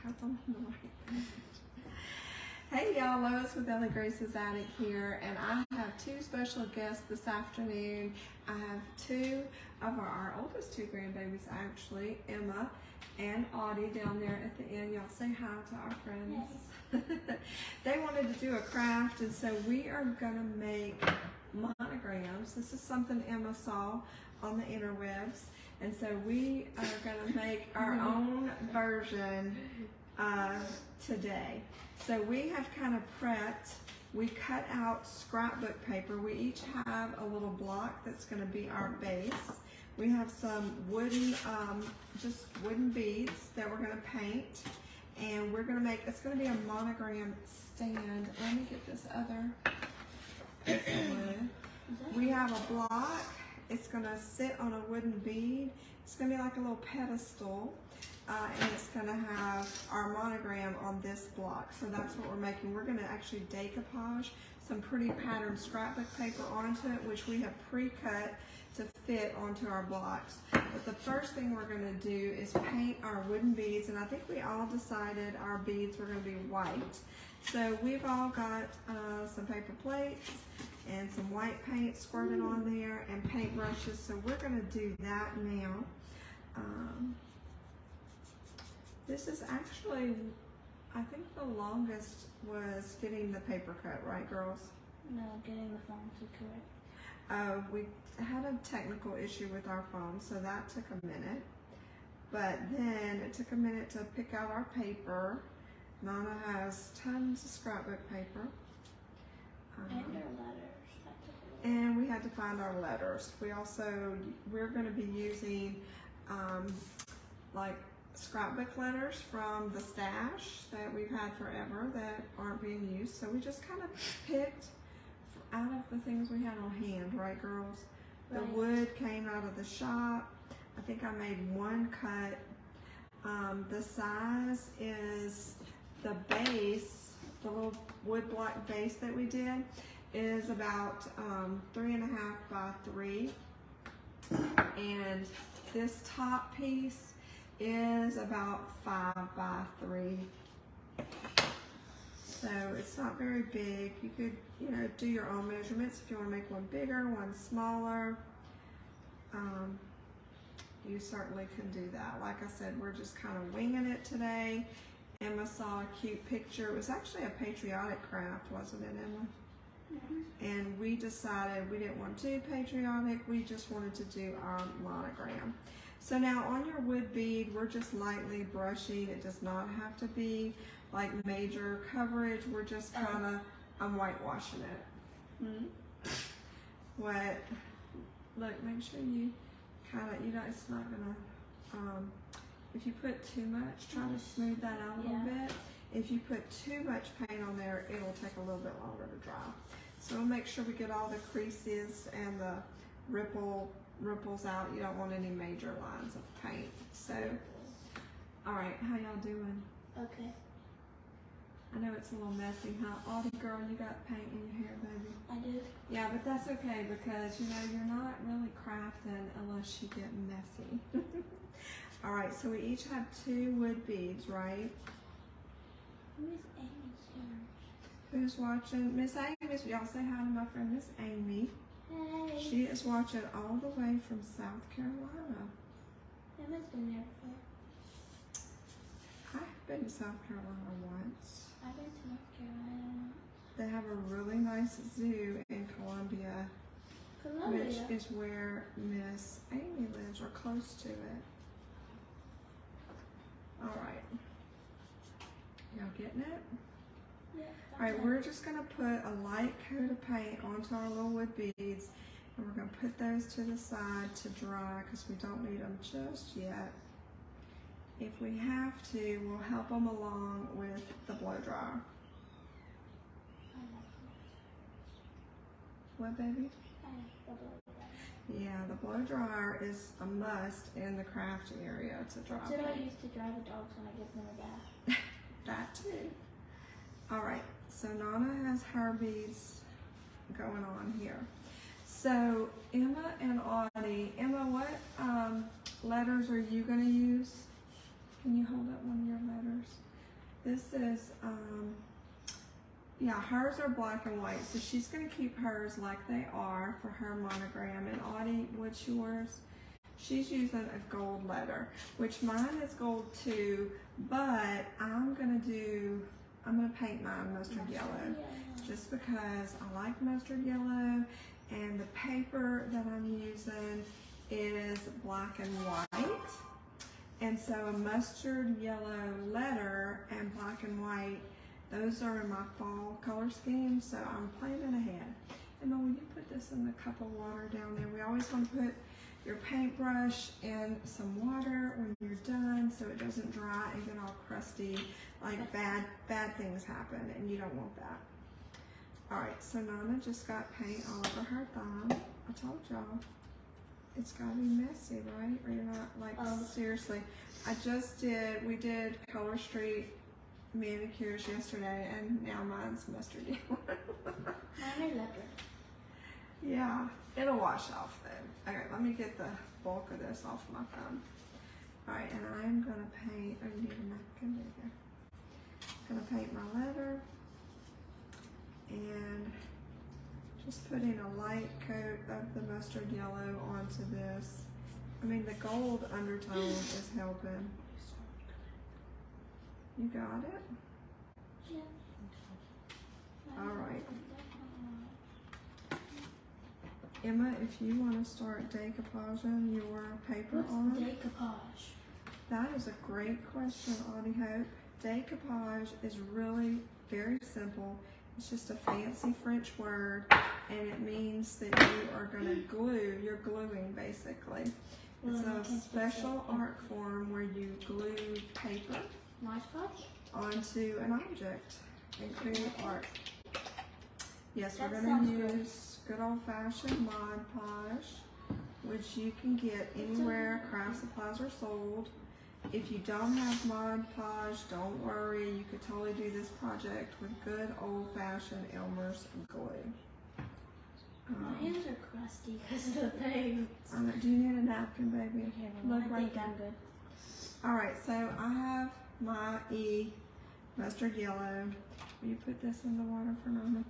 type on the right page. Hey y'all, Lois with Ellie Grace's Attic here, and I have two special guests this afternoon. I have two of our oldest two grandbabies actually, Emma and Audie down there at the end. Y'all say hi to our friends. They wanted to do a craft, and so we are gonna make monograms. This is something Emma saw on the interwebs, and so we are gonna make our own version today. So we have kind of prepped, we cut out scrapbook paper. We each have a little block that's going to be our base. We have some wooden, just wooden beads that we're going to paint. And we're going to make, it's going to be a monogram stand. Let me get this other piece of wood. We have a block. It's going to sit on a wooden bead. It's going to be like a little pedestal. And it's going to have our monogram on this block. So that's what we're making. We're going to actually decoupage some pretty patterned scrapbook paper onto it, which we have pre-cut to fit onto our blocks. But the first thing we're going to do is paint our wooden beads, and I think we all decided our beads were going to be white. So we've all got some paper plates and some white paint squirted on there and paint brushes. So we're going to do that now. This is actually, I think the longest was getting the paper cut, right girls? No, getting the phone to correct. We had a technical issue with our phone, so that took a minute. But then it took a minute to pick out our paper. Nana has tons of scrapbook paper. And our letters. And we had to find our letters. We're going to be using like scrapbook letters from the stash that we've had forever that aren't being used. So we just kind of picked out of the things we had on hand, right girls? The wood came out of the shop. I think I made one cut. The size is the base, the little wood block base that we did is about 3.5 by 3. And this top piece is about 5 by 3. So it's not very big. You could, do your own measurements if you want to make one bigger, one smaller. You certainly can do that. Like I said, we're just kind of winging it today. Emma saw a cute picture. It was actually a patriotic craft, wasn't it, Emma? Mm-hmm. And we decided we didn't want to do patriotic. We just wanted to do our monogram. So now on your wood bead, we're just lightly brushing. It does not have to be like major coverage. We're just kind of, I'm whitewashing it. Mm-hmm. Look, make sure you kind of, it's not gonna, if you put too much, try to smooth that out a little bit. If you put too much paint on there, it'll take a little bit longer to dry. So we'll make sure we get all the creases and the ripples out. You don't want any major lines of paint. So, all right, how y'all doing? Okay. I know it's a little messy, huh? Audie, girl, you got paint in your hair, baby. I do. Yeah, but that's okay because, you're not really crafting unless you get messy. All right, so we each have 2 wood beads, right? Miss Amy's here. Who's watching? Miss Amy. Y'all say hi to my friend Miss Amy. Hey. She is watching all the way from South Carolina. Emma's been there before. I've been to South Carolina once. I've been to North Carolina. They have a really nice zoo in Columbia, which is where Miss Amy lives, or close to it. All right. Y'all getting it? Yeah. All right, we're just going to put a light coat of paint onto our little wood beads, and we're going to put those to the side to dry because we don't need them just yet. If we have to, we'll help them along with the blow dryer. What, baby? Yeah, the blow dryer is a must in the craft area to dry. That's what I used to dry the dogs when I give them a bath. That too. All right, so Nana has her beads going on here. So Emma and Audie, Emma, what letters are you going to use? Can you hold up one of your letters? This is, yeah, hers are black and white, so she's going to keep hers like they are for her monogram. And Audie, what's yours? She's using a gold letter, which mine is gold too, but I'm going to paint mine mustard yellow, just because I like mustard yellow, and the paper that I'm using is black and white. And so a mustard yellow letter and black and white, those are in my fall color scheme, so I'm planning ahead. And then will you put this in the cup of water down there? We always want to put your paintbrush in some water when you're done so it doesn't dry and get all crusty, like bad things happen, and you don't want that. All right, so Nana just got paint all over her thumb. I told y'all. It's gotta be messy, right? Or you're not, like, seriously. We did Color Street manicures yesterday, and now mine's mustard yellow. Mine are leopard. Yeah, it'll wash off though. Okay, let me get the bulk of this off my thumb. All right, and I'm gonna paint, oh, you need a napkin, there you go. Gonna paint my letter, and just putting a light coat of the mustard yellow onto this. I mean, the gold undertone is helping. You got it? Yeah. All right. Emma, if you want to start decoupaging your paper on. What's decoupage? That is a great question, Audie Hope. Decoupage is really very simple. It's just a fancy French word, and it means that you are going to glue. You're gluing, basically. It's a special art form where you glue paper onto an object and create art. Yes, we're going to use good old-fashioned Mod Podge, which you can get anywhere craft supplies are sold. If you don't have Mod Podge, don't worry. You could totally do this project with good old-fashioned Elmer's glue. My hands are crusty because of the paint. Do you need a napkin, baby? Okay, well, I think I'm good. All right, so I have my mustard yellow. Will you put this in the water for Mama?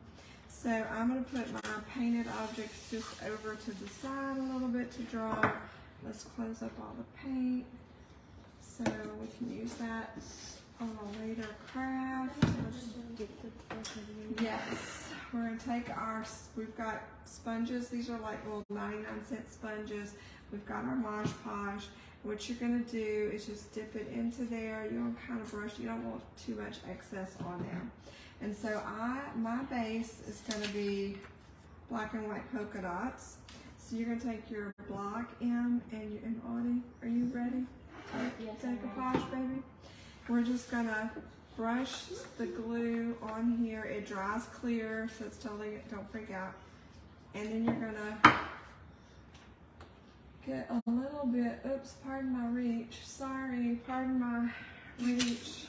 So I'm going to put my painted objects just over to the side a little bit to dry. Let's close up all the paint so we can use that on a later craft. Yes, we're going to take we've got sponges. These are like little 99-cent sponges. We've got our Mod Podge. What you're going to do is just dip it into there. You don't kind of brush. You don't want too much excess on there. And so my base is going to be black and white polka dots. So you're going to take your block M and Audie, are you ready? Yes, Decoupage, baby. We're just going to brush the glue on here. It dries clear, so it's totally, don't freak out. And then you're going to get a little bit, oops, pardon my reach. Sorry, pardon my reach.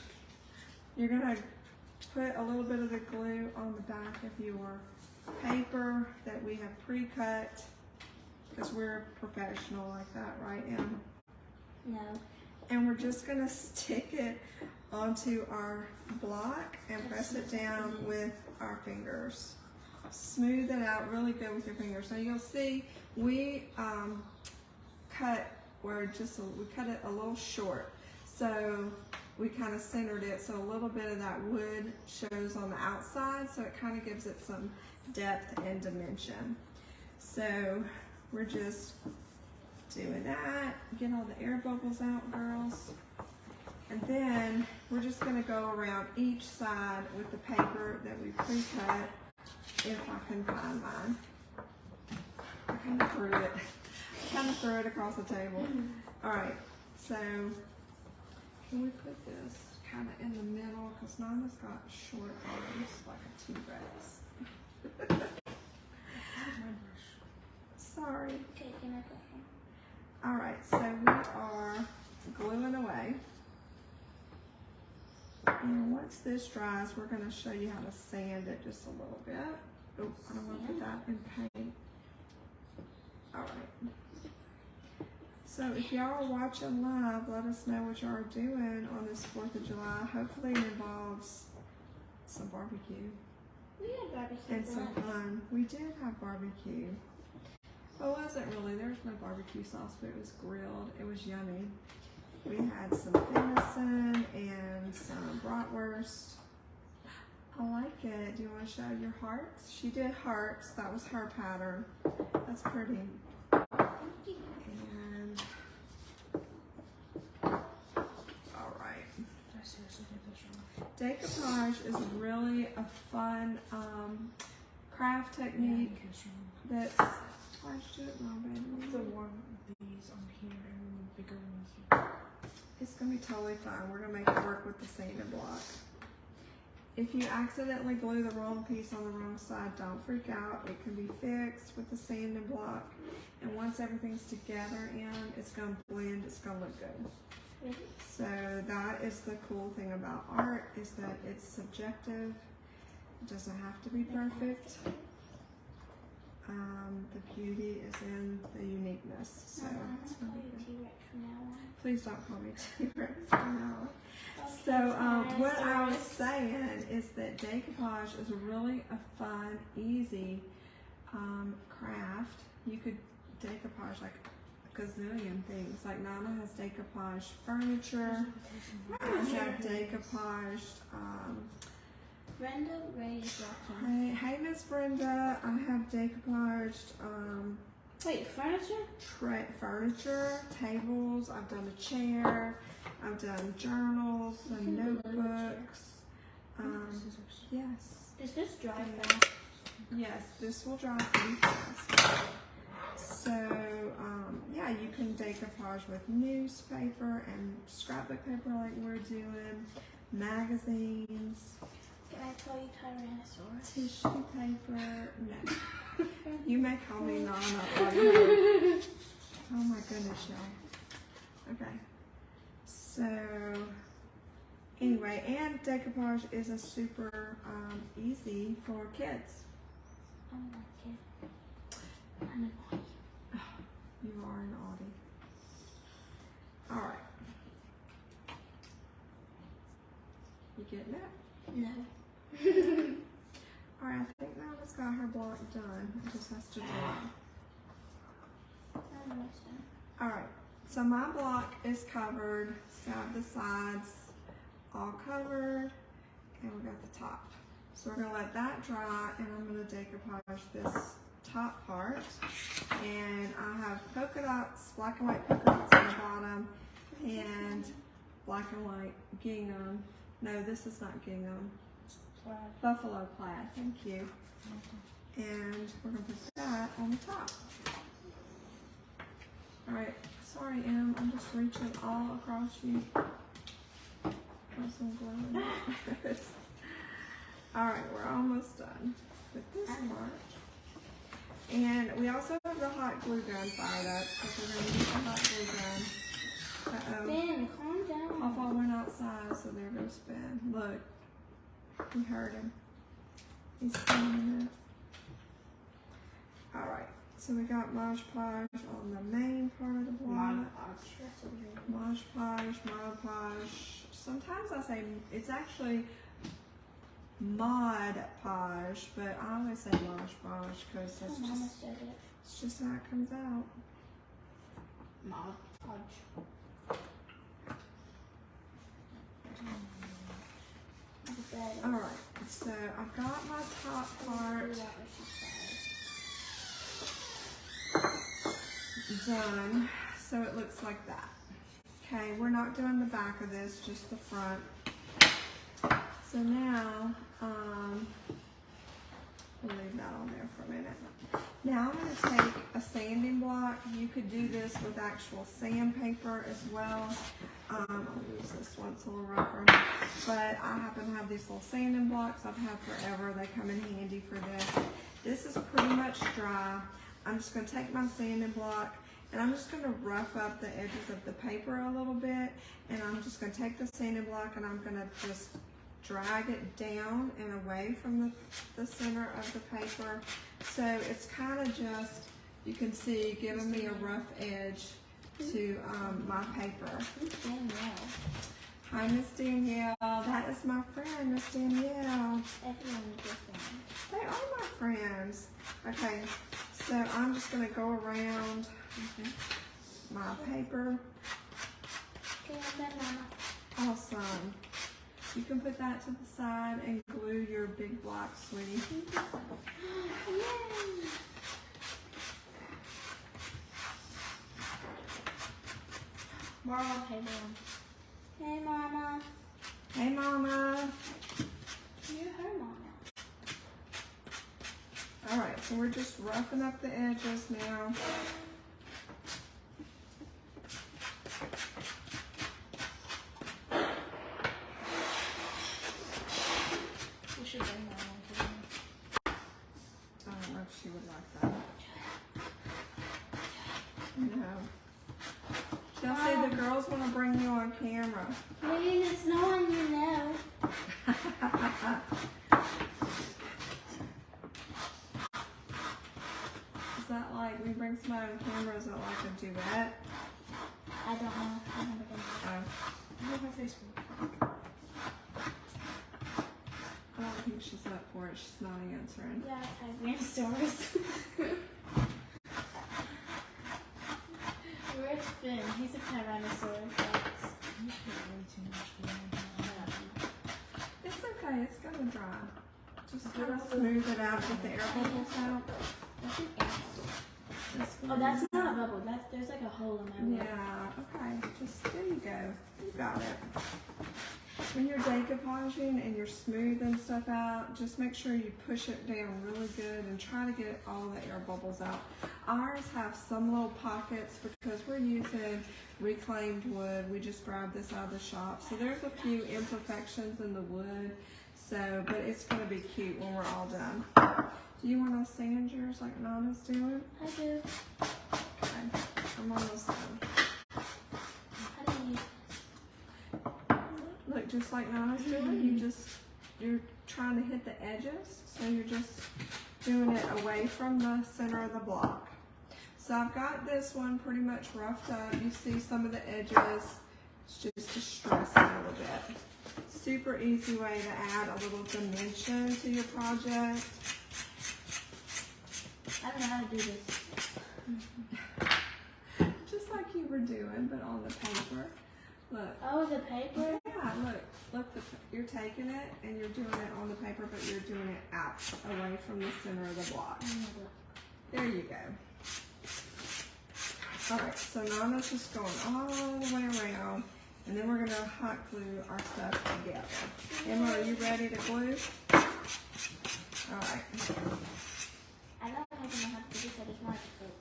You're going to put a little bit of the glue on the back of your paper that we have pre-cut, because we're professional like that, right, Em? No. And we're just going to stick it onto our block and press it down with our fingers. Smooth it out really good with your fingers. So you'll see we cut it a little short. So we kind of centered it so a little bit of that wood shows on the outside, so it kind of gives it some depth and dimension. So we're just doing that. Get all the air bubbles out, girls. And then we're just going to go around each side with the paper that we pre-cut, if I can find mine. I kind of threw it across the table. All right, so can we put this kind of in the middle, because Nana's got short arms like a T-Rex. Sorry. Okay, can I go? All right, so we are gluing away. And once this dries, we're going to show you how to sand it just a little bit. Oh, I don't want to put that in paint. All right. So if y'all are watching live, let us know what y'all are doing on this 4th of July. Hopefully it involves some barbecue. We had barbecue And some fun. We did have barbecue. Well, it wasn't really. There was no barbecue sauce, but it was grilled. It was yummy. We had some venison and some bratwurst. I like it. Do you want to show your hearts? She did hearts. That was her pattern. That's pretty. And all right. Decoupage is really a fun craft technique that's why should my baby? The one these on here and then the bigger ones. It's gonna be totally fine. We're gonna make it work with the sanding block. If you accidentally glue the wrong piece on the wrong side, don't freak out. It can be fixed with the sanding block. And once everything's together it's gonna blend, it's gonna look good. So that is the cool thing about art, is that it's subjective. It doesn't have to be perfect. The beauty is in the uniqueness. So it's gonna be good. Please don't call me T-Rex from now on. So what I was saying is that decoupage is really a fun, easy craft. You could decoupage like a gazillion things. Like Nana has decoupage furniture. I have decoupaged. Brenda Ray is watching. Hey Miss Brenda, I have decoupaged Wait, furniture? furniture, tables. I've done a chair. I've done journals and notebooks. Yes. Does this dry fast? Yes, this will dry pretty fast. So, yeah, you can decoupage with newspaper and scrapbook paper like we're doing, magazines, Can I call you Tyrannosaurus? tissue paper. No. You may call me Nana. Oh my goodness, y'all. Okay. So, anyway, and decoupage is a super easy for kids. I'm not a kid. I'm an Audie. You are an Audie. All right. You getting it? No. All right, I think Nana's got her block done. It just has to dry. I'm almost done. All right, so my block is covered. So I have the sides all covered, and we got the top. So we're gonna let that dry, and I'm gonna decoupage this top part. And I have polka dots, black and white polka dots on the bottom, and black and white gingham. No, this is not gingham. Buffalo plaid, thank you. And we're gonna put that on the top. All right, sorry Em, I'm just reaching all across you. Put some glue in it. All right, we're almost done with this part. And we also have the hot glue gun fired up, because we're gonna use the hot glue gun. Uh-oh. Ben, calm down. Papa went outside, so there goes Ben. Look, we heard him. He's spinning it. All right, so we got Mod Podge on the main part of the block. Mod Podge. Sometimes I say it's actually Mod Podge, but I always say Mod Podge because that's it's just how it comes out. Mod Podge. All right, so I've got my top part done, so it looks like that. Okay, we're not doing the back of this, just the front. So now, we'll leave that on there for a minute. Now I'm going to take a sanding block. You could do this with actual sandpaper as well. I'll use this one, it's a little rougher. But I happen to have these little sanding blocks I've had forever. They come in handy for this. This is pretty much dry. I'm just going to take my sanding block and I'm just going to rough up the edges of the paper a little bit. And I'm just going to take the sanding block and I'm going to just drag it down and away from the center of the paper. So it's kind of just, you can see, giving me a rough edge to my paper. Who's Danielle? Hi, Miss Danielle. That is my friend, Miss Danielle. Everyone is your friend. They are my friends. Okay, so I'm just going to go around my paper. Okay, I'm done, Mama. Awesome. You can put that to the side and glue your big block, sweetie. Yay! Mama, hey, Mom. Hey, Mama. Hey, Mama. You're her mama. All right, so we're just roughing up the edges now. We should bring that one to them. I don't know if she would like that. No. She'll say the girls want to bring you on camera. Maybe it's no one you know. Is that like, we bring somebody on camera, is that like a duet? I don't know. I've never done that. Oh, I have her Facebook. I don't think she's up for it. She's not answering. Yeah, dinosaurs. Where's Finn? He's a Tyrannosaurus Rex. You put way too much glue. It's okay, it's gonna dry. Just gotta smooth it out, get the air bubbles out. That's an air This Oh, one. that's not a bubble. There's like a hole in my lip. Yeah, okay. Just, there you go. You got it. When you're decoupaging and you're smoothing stuff out, just make sure you push it down really good and try to get all the air bubbles out. Ours have some little pockets because we're using reclaimed wood. We just grabbed this out of the shop. So there's a few imperfections in the wood. So, but it's going to be cute when we're all done. Do you want to sand yours like Nana's doing? I do. Okay, I'm almost done. How do you use Look, just like Nana's doing, you're trying to hit the edges, so you're just doing it away from the center of the block. So I've got this one pretty much roughed up. You see some of the edges, it's just to stress it a little bit. Super easy way to add a little dimension to your project. I don't know how to do this. Just like you were doing, but on the paper. Look. Oh, the paper? Yeah, look, you're taking it and you're doing it on the paper, but you're doing it out, away from the center of the block. There you go. All right, so Nana's just going all the way around, and then we're gonna hot glue our stuff together. Emma, are you ready to glue? All right. I don't know how to do this. I just want to do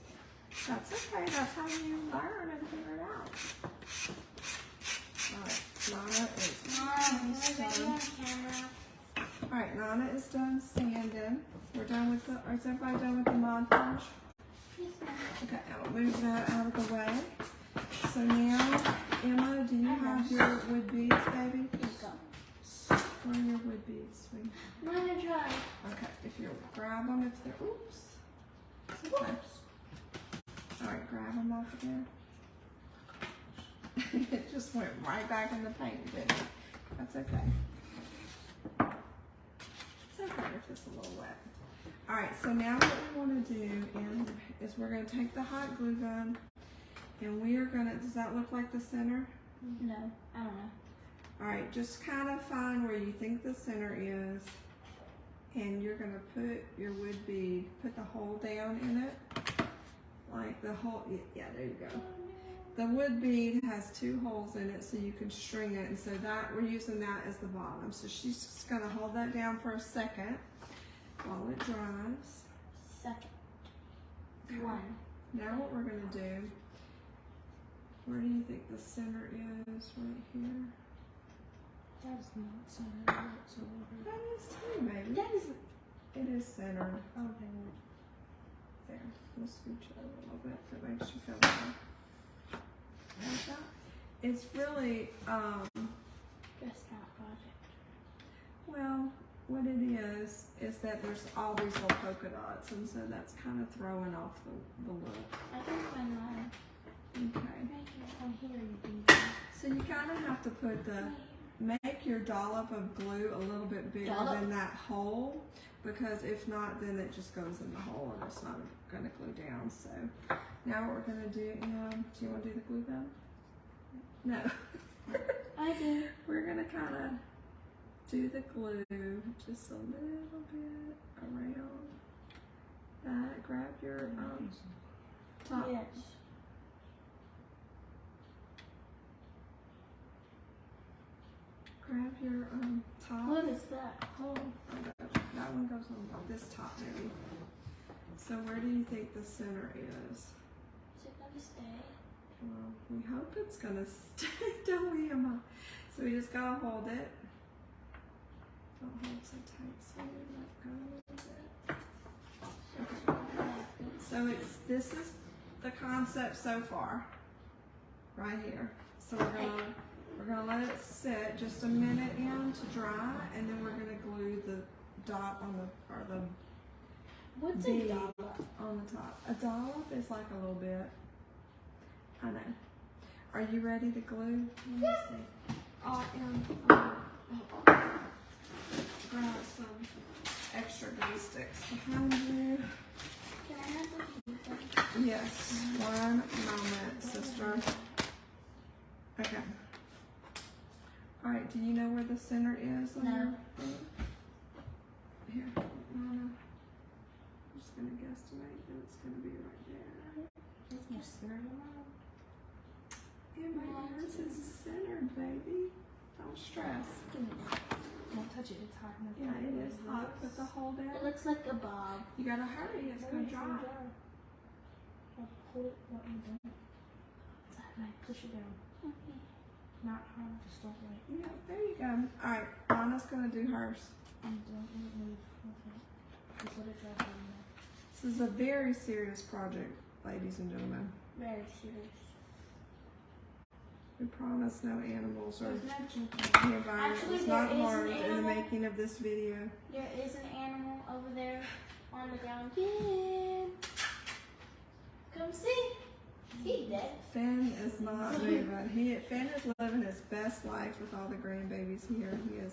That's okay. That's how you learn and figure it out. All right, Nana is almost done. camera. All right, Nana is done sanding. We're done with the. Is everybody done with the Mod Podge? Yes, ma'am. Okay, I'll move that out of the way. So now, Emma, do you have your wood beads, baby? Here you go. Where are your wood beads, sweetie? I'm gonna try. Okay, if you'll grab them, if they're, oops. It's okay. All right, grab them off of there. It just went right back in the paint, didn't it? That's okay. It's okay if it's a little wet. All right, so now what we want to do is we're going to take the hot glue gun and we are going to, does that look like the center? No, I don't know. All right, just kind of find where you think the center is, and you're going to put your wood bead, put the hole down in it, like the hole, yeah, there you go. The wood bead has 2 holes in it so you can string it, and so that we're using that as the bottom. So she's just going to hold that down for a second while it dries. Second. One. Now what we're going to do, where do you think the center is? Right here. That's not centered whatsoever. That is too, baby. That is. It is centered. Okay, There. We'll scooch it a little bit if it makes you feel better. Like that. It's really, Restaurant project. well, what it is that there's all these little polka dots, and so that's kind of throwing off the look. I can find mine. Okay. Right here. From here you do. So you kind of have to put make your dollop of glue a little bit bigger Dollop? than that hole, because if not, then it just goes in the hole and it's not going to glue down. So now what we're going to do, do you want to do the glue gun? No. I do. We're going to kind of do the glue just a little bit around that. Grab your top. Yes. Grab your top. What is that? Oh, that one goes on this top maybe. So where do you think the center is? Is it gonna stay? Well, we hope it's gonna stay, don't we, Emma? So we just gotta hold it. Don't hold so tight so you let go a little bit. Okay. So this is the concept so far, right here. So we're gonna let it sit just a minute in to dry, and then we're gonna glue the dot on the What's bead a dollop? on the top. A dollop is like a little bit. I know. Are you ready to glue? Let me see. Grab some extra glue sticks behind you. Can I have the glue? Yes. One moment, sister. Okay. All right. Do you know where the center is on No. your thing? Here, Mama. I'm just gonna guesstimate that it's gonna be right there. It's more centered than mine. Yours is centered, baby. Don't stress. Give me that. Don't touch it, it's hot enough. Yeah, it is hot. Put the hole It down. looks like a bob. You gotta hurry. It's gonna dry. Hold it, what you doing? Push it down. Okay. Not hard, just don't wait. Yeah, there you go. All right, Anna's gonna do hers. And don't move. Okay. Just let it dry for a minute. This is a very serious project, ladies and gentlemen. Very serious. We promise no animals or There's no jumping. the environment Actually, was there not is an harmed in the animal. making of this video. There is an animal over there on the ground. Finn! Come see. He's dead. Finn is not moving. Finn is living his best life with all the grandbabies here. He has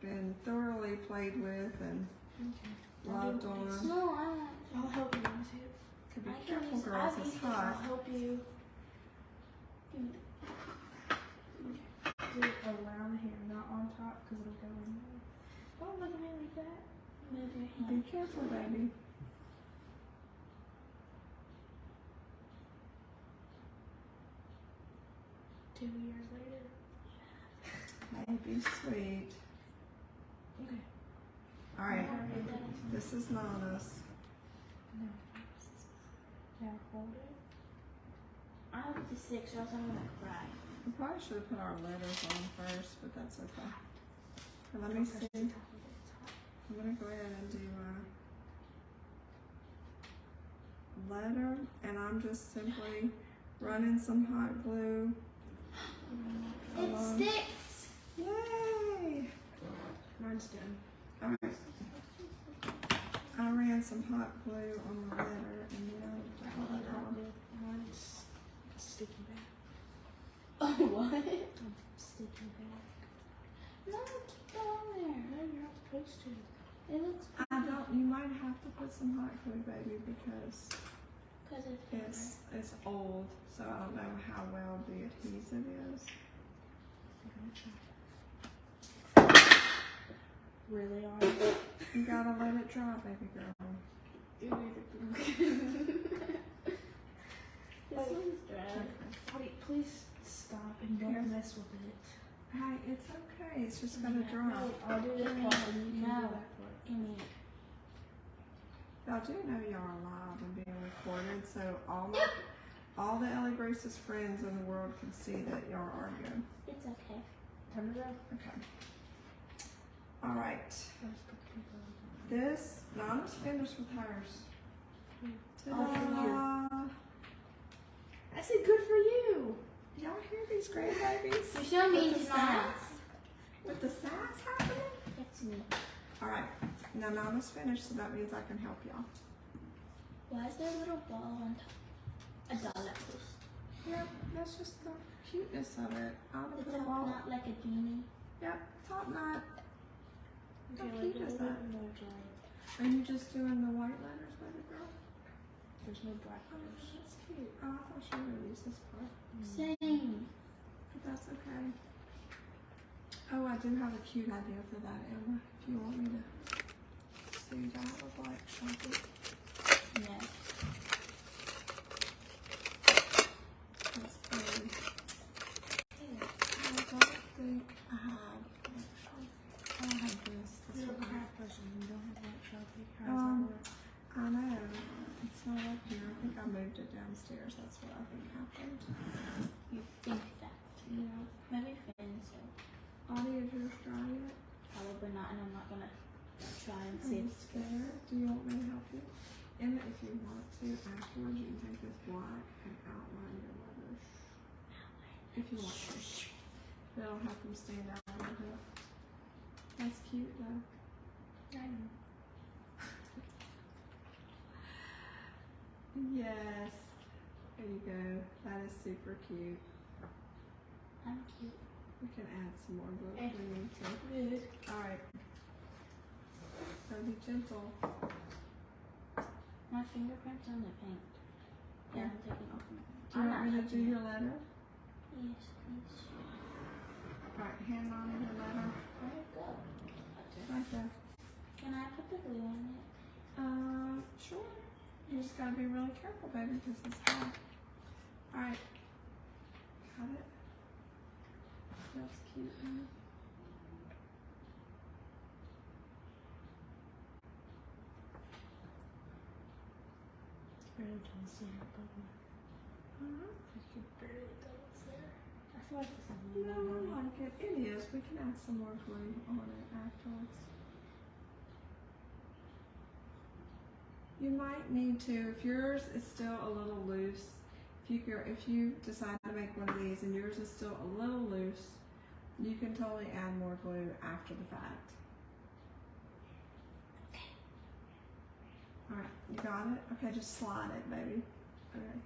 been thoroughly played with and Okay. loved on. No, I won't. I'll help you with it. Could be I can careful, use- girls. I've It's used it. hot. I'll help you Give me do it around here, not on top, because it'll go in there. Don't look at me like that. Move your Be hand. careful, baby. Two years later. Baby, sweet. Okay. All right. Okay. This is Nana's. No. Now hold it. I hope it's 6 or else I'm gonna cry. We probably should have put our letters on first, but that's okay. But let me Press see. the top of it. It's hot. I'm gonna go ahead and do a letter, and I'm just simply running some hot glue. It along. sticks! Yay! Mine's done. All right. I ran some hot glue on the letter, and then Mine's sticky back. Oh, what? Sticky back. No, keep it on there. No, you're not supposed to. It looks I don't. You might have to put some hot glue, baby, because because it's old, so I don't know how well the adhesive is. Really hard. You gotta let it dry, baby girl. This one's dry. Honey, please stop and don't Here. mess with it. Hey, it's okay. It's just gonna dry. No, I'll do this part and you can do No. that part. Give me Y'all do know y'all are live and being recorded, so all the Ellie Grace's friends in the world can see that y'all are arguing. it's okay. Turn it around. Okay. All right. Let's put the paper on. This Nana's finished with hers. Oh, Ta-da! I said good for you. Y'all hear these grandbabies? You show me With the it's sass? not. With the sass happening? It's me. All right. Now Nana's finished, so that means I can help y'all. Why is there a little ball on top? A dollar, please. Yep, that's just the cuteness of it. Out The of the top wall. knot like a genie. Yep, top knot. How Okay, cute like a is little that? bit more dry. Are you just doing the white letters, baby girl? There's no black Oh, letters. that's cute. Oh, I thought you were gonna use this part. Same. But that's okay. Oh, I do have a cute idea for that, Emma. If you want me to see that with black Sharpie. Yes. That's pretty. I don't think I have black Sharpie. Oh, I have this. This You're a one. craft person. You don't have black Sharpie. How does Um, that work? I know. It's not up here. I think I moved it downstairs. That's what I think happened. You think that? Yeah. Maybe pencil. Audie, is yours dry yet? Probably not, and I'm not gonna try and Are see. you scared? Do you want me to help you? Emma, if you want to, afterwards you can take this black and outline your letters. If you want to. It'll help them stand out a little bit. That's cute though. I know. Yes. There you go. That is super cute. I'm cute. We can add some more glue if we need to. Good. Alright. So be gentle. My fingerprints on the paint. Yeah, I'm taking off my Do you want me to do your letter? Yes, please. Alright, hand on your letter. Where'd it go? Okay. Right there. Can I put the glue on it? Sure. You just gotta be really careful, baby, because it's hot. Alright. Got it? That's cute. Barely can see it, but you can barely tell it's there. I feel like this is a No, little I like it. It is. We can add some more glue on it afterwards. You might need to, if yours is still a little loose, if you decide to make one of these and yours is still a little loose, you can totally add more glue after the fact. Alright, you got it? Okay, just slide it, baby. Okay.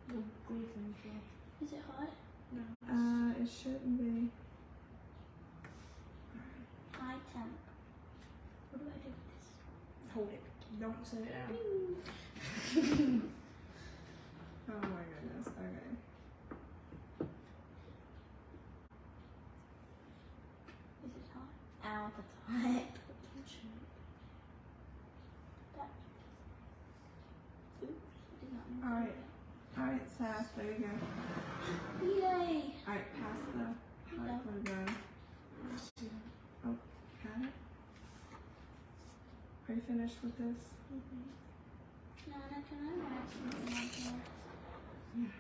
The glue thing, so. Is it hot? No. It shouldn't be. High temp. What do I do with this? Hold it. Don't set it down. Oh my goodness, okay. Is it hot? Ow, that's hot. That. Oops, I did not know. Alright. Alright, Sass, there you go. Yay! Alright, pass the hot glue gun. Oh, got it? Are you finished with this? Nana, can I write something on here? Yeah.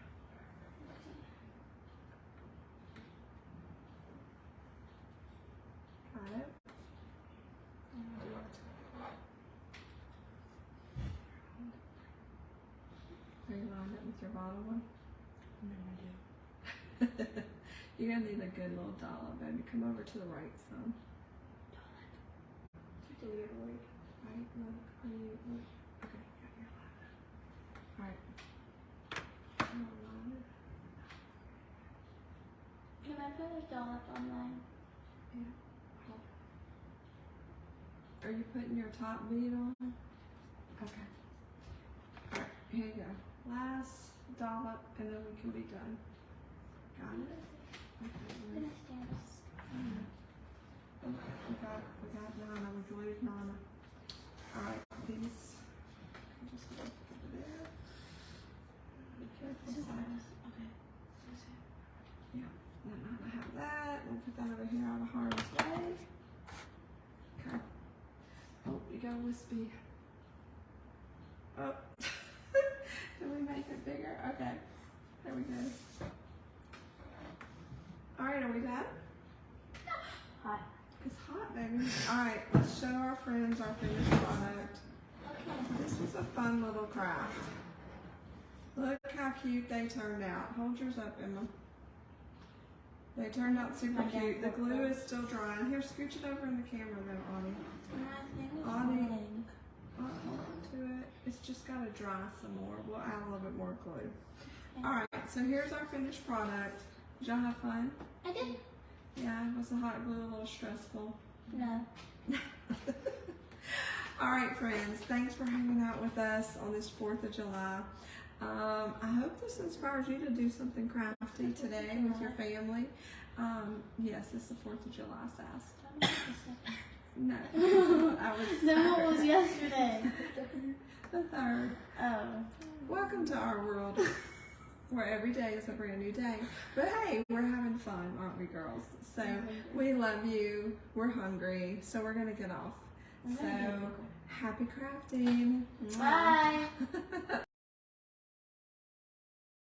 Got it? Are you lined up with your bottom one? No, I do. You're gonna need a good little dollop, baby. Come over to the right some. Take a weird way. Right, look. Are you, look. Okay, got your line. Alright. Come on, line. Can I put a dollop on mine? Yeah. Hold. Are you putting your top bead on? Okay. Alright, here you go. Last dollop, and then we can be done. Got it? Okay. I'm gonna stand this. We got Nana. We glued Nana. Alright, these. Just go over there. Be careful. Okay. Yeah. Let Nana have that. We'll put that over here out of harm's way. Okay. Oh, you got a wispy. Oh. Did we make it bigger? Okay. There we go. Alright, are we done? Hot. It's hot, baby. Alright, let's show our friends our finished product. Okay. This was a fun little craft. Look how cute they turned out. Hold yours up, Emma. They turned out super cute. The glue is still drying. Here, scooch it over in the camera though, Audie. My thing is Audie. running. Hold on to it. It's just gotta dry some more. We'll add a little bit more glue. All right, so here's our finished product. Did y'all have fun? I did. Yeah, was the hot glue a little stressful? No. All right, friends, thanks for hanging out with us on this 4th of July. I hope this inspires you to do something crafty today with your family. Yes, it's the 4th of July, Sass. No, I was No, it was yesterday. the 3rd. Oh. Welcome to our world where every day is a brand new day. But hey, we're having fun, aren't we, girls? So we love you. We're hungry, so we're going to get off. So happy crafting. Bye.